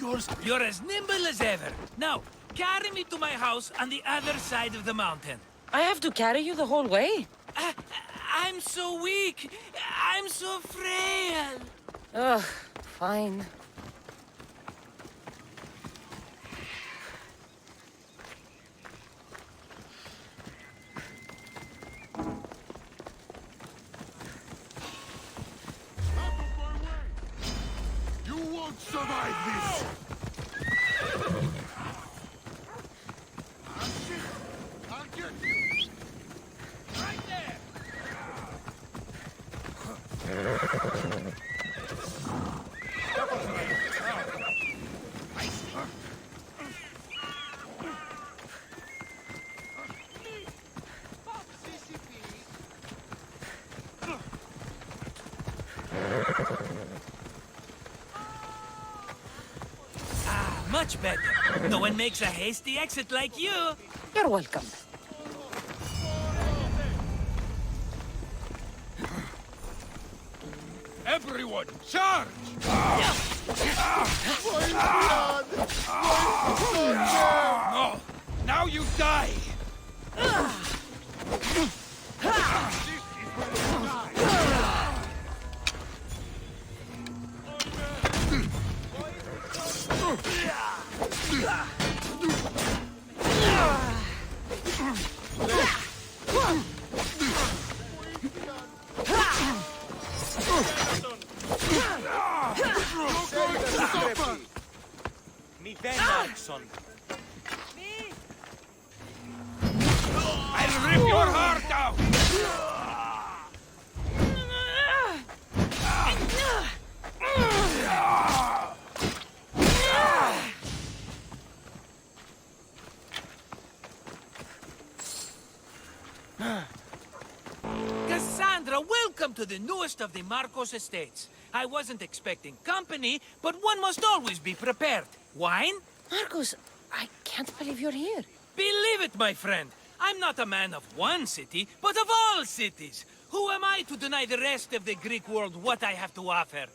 yours. You're as nimble as ever. Now, carry me to my house on the other side of the mountain. I have to carry you the whole way? I'm so weak. I'm so frail. Ugh, fine. You won't survive this! I'll get you! Right there. Much better. No one makes a hasty exit like you. You're welcome. Everyone, charge! No! Now you die! Mi vineyard, I'll rip your heart out! Cassandra, welcome to the newest of the Markos estates. I wasn't expecting company, but one must always be prepared. Wine? Markos, I can't believe you're here. Believe it, my friend. I'm not a man of one city, but of all cities. Who am I to deny the rest of the Greek world what I have to offer?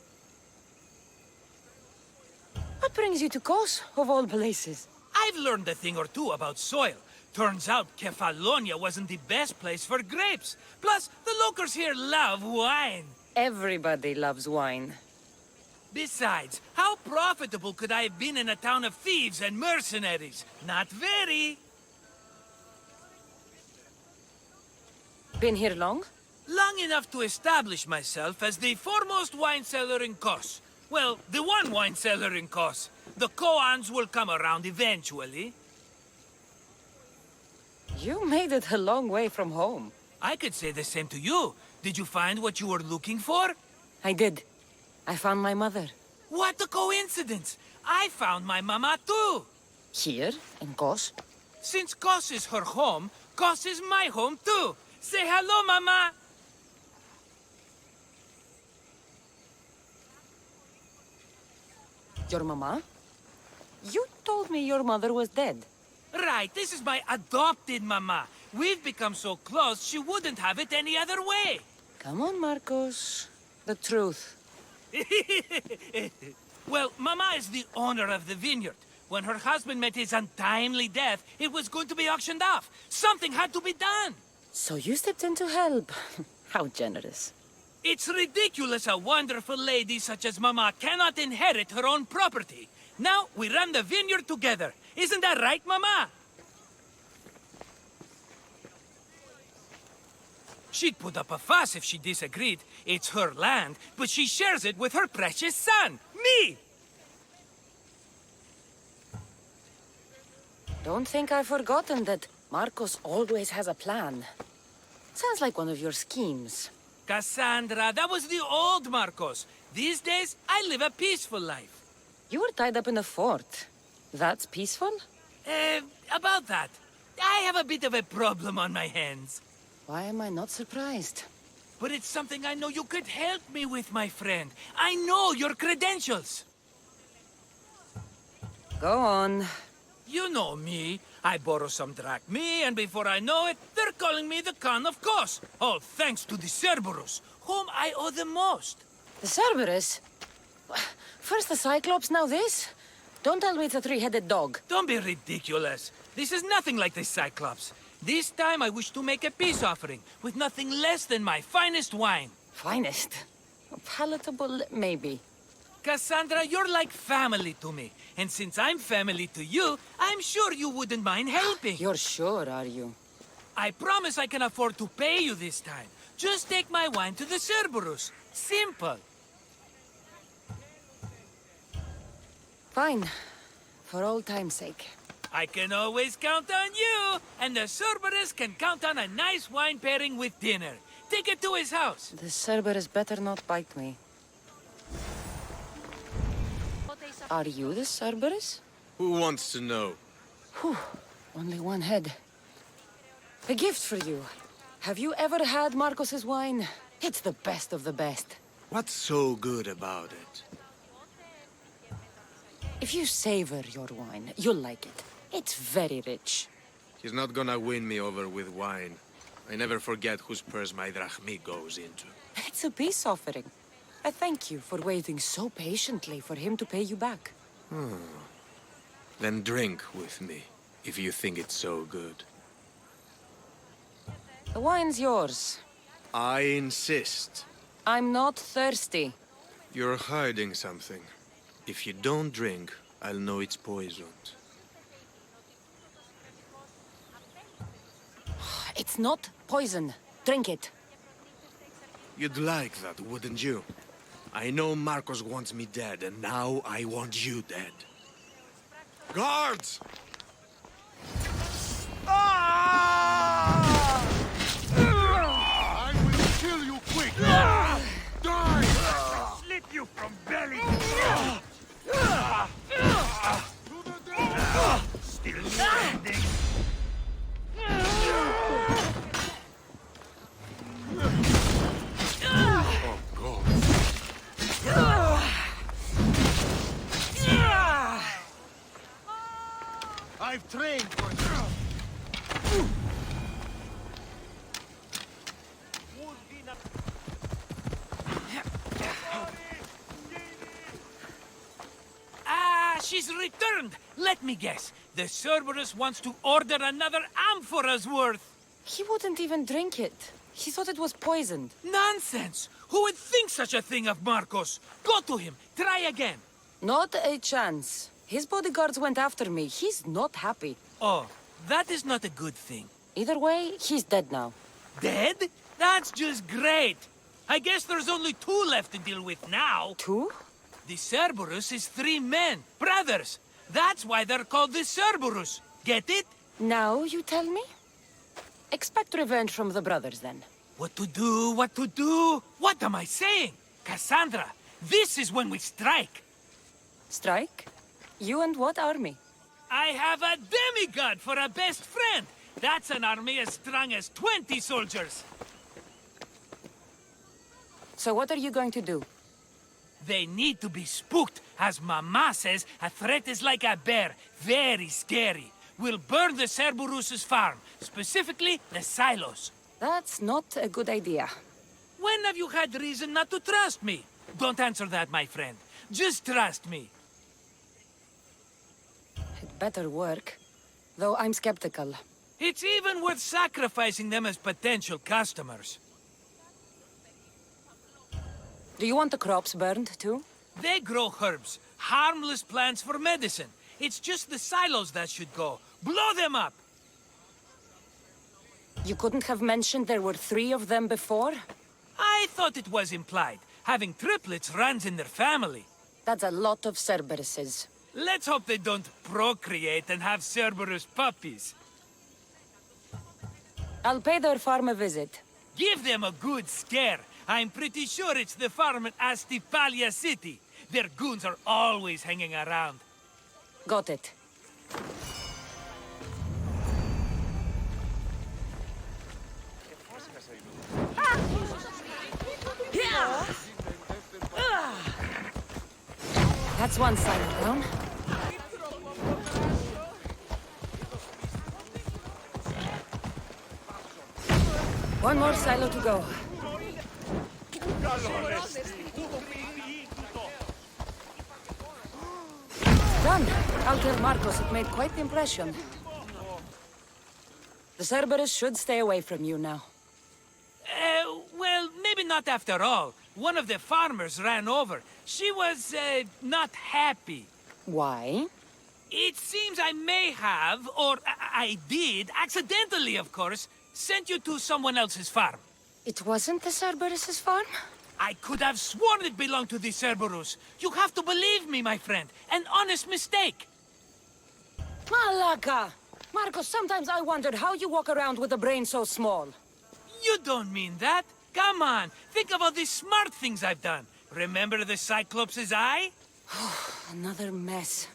What brings you to Kos, of all places? I've learned a thing or two about soil. Turns out Kefalonia wasn't the best place for grapes. Plus, the locals here love wine. Everybody loves wine. Besides, how profitable could I have been in a town of thieves and mercenaries? Not very. Been here long? Long enough to establish myself as the foremost wine seller in Kos. Well, the one wine seller in Kos. The koans will come around eventually. You made it a long way from home. I could say the same to you. Did you find what you were looking for? I did. I found my mother. What a coincidence! I found my mama too! Here, in Kos? Since Kos is her home, Kos is my home too! Say hello, mama! Your mama? You told me your mother was dead. Right, this is my adopted mama. We've become so close, she wouldn't have it any other way. Come on, Markos. The truth. Well, mama is the owner of the vineyard. When her husband met his untimely death, it was going to be auctioned off. Something had to be done. So you stepped in to help. How generous. It's ridiculous a wonderful lady such as mama cannot inherit her own property. Now we run the vineyard together. Isn't that right, mama? She'd put up a fuss if she disagreed. It's her land, but she shares it with her precious son, me! Don't think I've forgotten that Markos always has a plan. Sounds like one of your schemes. Cassandra, that was the old Markos. These days, I live a peaceful life. You were tied up in a fort. That's peaceful? About that. I have a bit of a problem on my hands. Why am I not surprised? But it's something I know you could help me with, my friend. I know your credentials. Go on. You know me. I borrow some drachmae, and before I know it, they're calling me the Khan of Kos. All thanks to the Cerberus, whom I owe the most. The Cerberus? First the Cyclops, now this? Don't tell me it's a three-headed dog. Don't be ridiculous. This is nothing like the Cyclops. This time I wish to make a peace offering with nothing less than my finest wine. Finest. Palatable, maybe. Cassandra, you're like family to me. And since I'm family to you, I'm sure you wouldn't mind helping. You're sure, are you? I promise I can afford to pay you this time. Just take my wine to the Cerberus. Simple. Fine. For old time's sake. I can always count on you, and the Cerberus can count on a nice wine pairing with dinner. Take it to his house. The Cerberus better not bite me. Are you the Cerberus? Who wants to know? Whew. Only one head. A gift for you. Have you ever had Markos's wine? It's the best of the best. What's so good about it? If you savor your wine, you'll like it. It's very rich. He's not gonna win me over with wine. I never forget whose purse my drachmi goes into. It's a peace offering. I thank you for waiting so patiently for him to pay you back. Then drink with me, if you think it's so good. The wine's yours. I insist. I'm not thirsty. You're hiding something. If you don't drink, I'll know it's poisoned. It's not poison. Drink it. You'd like that, wouldn't you? I know Markos wants me dead, and now I want you dead. Guards! I will kill you quick! Die! Slip you from belly. To the death! Still standing. Oh, God. I've trained for this. She's returned! Let me guess. The Cerberus wants to order another amphora's worth. He wouldn't even drink it. He thought it was poisoned. Nonsense! Who would think such a thing of Markos? Go to him. Try again. Not a chance. His bodyguards went after me. He's not happy. Oh, that is not a good thing. Either way, he's dead now. Dead? That's just great. I guess there's only two left to deal with now. Two? The Cerberus is 3 men, brothers. That's why they're called the Cerberus. Get it? Now you tell me? Expect revenge from the brothers, then. What to do? What to do? What am I saying? Cassandra, this is when we strike. Strike? You and what army? I have a demigod for a best friend. That's an army as strong as 20 soldiers. So what are you going to do? They need to be spooked. As Mama says, a threat is like a bear. Very scary. We'll burn the Cerberus's farm, specifically the silos. That's not a good idea. When have you had reason not to trust me? Don't answer that, my friend. Just trust me. It better work. Though I'm skeptical. It's even worth sacrificing them as potential customers. Do you want the crops burned, too? They grow herbs, harmless plants for medicine. It's just the silos that should go. Blow them up! You couldn't have mentioned there were 3 of them before? I thought it was implied. Having triplets runs in their family. That's a lot of Cerberuses. Let's hope they don't procreate and have Cerberus puppies. I'll pay their farm a visit. Give them a good scare. I'm pretty sure it's the farm in Astipalia City. Their goons are always hanging around. Got it. That's one silo down. One more silo to go. Done. I'll tell Markos it made quite the impression. The Cerberus should stay away from you now. Well, maybe not after all. One of the farmers ran over. She was, not happy. Why? It seems I may have, or I did, accidentally of course, sent you to someone else's farm. It wasn't the Cerberus's farm? I could have sworn it belonged to the Cerberus. You have to believe me, my friend. An honest mistake. Malaka! Markos, sometimes I wondered how you walk around with a brain so small. You don't mean that. Come on, think of all the smart things I've done. Remember the Cyclops' eye? Another mess.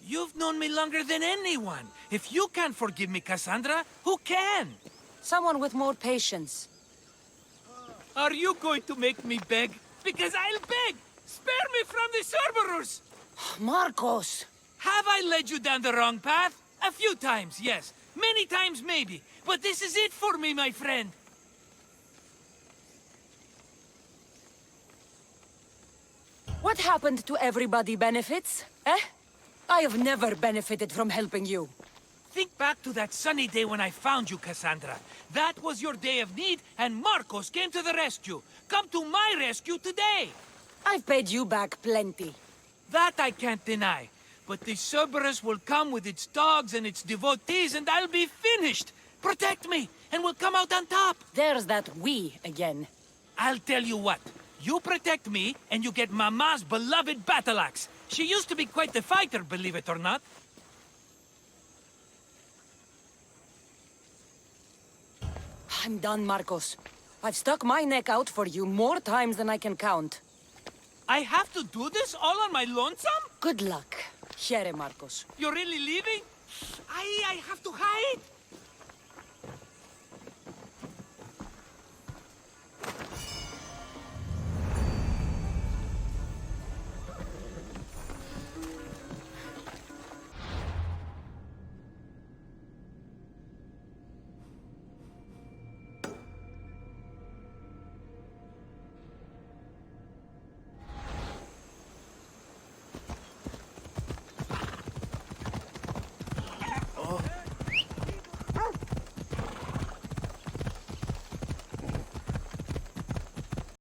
You've known me longer than anyone. If you can't forgive me, Cassandra, who can? Someone with more patience. Are you going to make me beg? Because I'll beg! Spare me from the Cerberus! Markos! Have I led you down the wrong path? A few times, yes. Many times, maybe. But this is it for me, my friend. What happened to everybody benefits? Eh? I have never benefited from helping you. Think back to that sunny day when I found you, Cassandra. That was your day of need, and Markos came to the rescue. Come to my rescue today! I've paid you back plenty. That I can't deny. But the Cerberus will come with its dogs and its devotees, and I'll be finished! Protect me, and we'll come out on top! There's that we again. I'll tell you what. You protect me, and you get Mama's beloved battle axe. She used to be quite the fighter, believe it or not. I'm done, Markos. I've stuck my neck out for you more times than I can count. I have to do this all on my lonesome? Good luck. Here, Markos. You're really leaving? I have to hide?